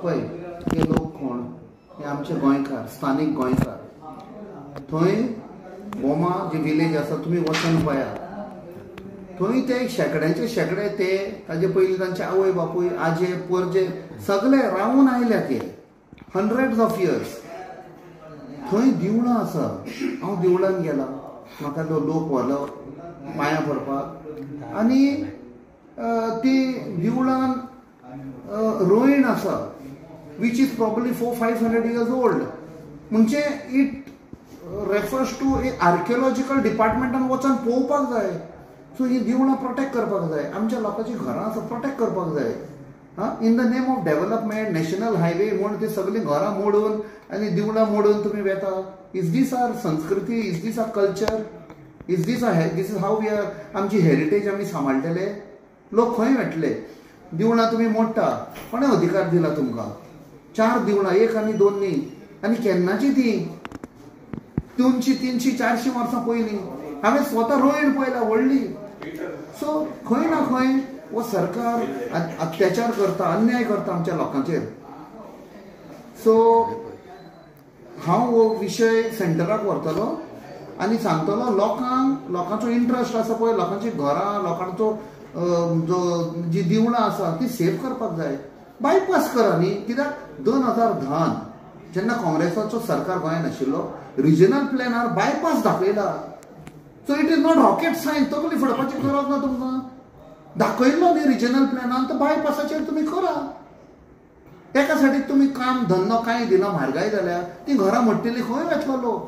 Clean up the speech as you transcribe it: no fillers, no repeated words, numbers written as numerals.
पळय हे लोक कोण? हे आमचे गोंयकार, स्थानीक गोंयकार. थंय बोमा जे विलेज आसा तुमी वचून पळयात. थंय ते शेकड्यांचे शेकडे ते ताजे पयलीं तांचे आवय बापूय आजे परजे सगळे रावून आयल्या ते हंड्रेड्स ऑफ इयर्स. थंय देवळां आसा. हांव देवळान गेला, म्हाका तो लोक व्हरलो पांयां पडपाक. आनी ती देवळान रोयण आसा which is probably 400-500 years old. म्हणजे इट रेफर्स टू आर्किओलॉजिकल डिपार्टमेंटान वचून पळोवपाक जाय. सो ही देवळां प्रोटेक्ट करपाक जाय. आमच्या लोकांची घरां आसा प्रोटेक्ट करपाक जाय. In the name of development national highway म्हणून ती सगळीं घरां मोडून आनी देवळां मोडून तुमी वेता. इज दीस आर संस्कृती? Is this our culture? Is this is how we are? आमची हेरिटेज आमी सांबाळटले? लोक खंय वेटले? देवळां तुमी मोडटा, कोणे अधिकार दिला तुमकां? 4 देवळां, 1 आनी 2 न्ही. आनी केन्नाची ती 200-300-400 वर्सां पयलीं. हांवें स्वता रोयण पळयला व्हडली. सो खंय ना खंय हो सरकार अत्याचार करता, अन्याय करता आमच्या लोकांचेर. सो हांव हो विशय सेंटराक व्हरतलो आनी सांगतलो लोकांचो इंट्रस्ट आसा पळय, लोकांची घरां, लोकांचो जो जी देवळां आसा ती सेव करपाक जाय. बायपास करा न्ही. कित्याक 2010 जेन्ना काँग्रेसाचो सरकार गोंयांत आशिल्लो रिजनल प्लॅनार बायपास दाखयला. So it is not rocket science. तकली फडपाची गरज ना तुमकां. दाखयल्लो न्ही रिजनल प्लॅनान, तर बायपासाचेर तुमी करा. एका सायडीक तुमी काम धंदो कांय दिना, म्हारगाय जाल्या, ती घरां मोडटली, खंय वेतलो लोक?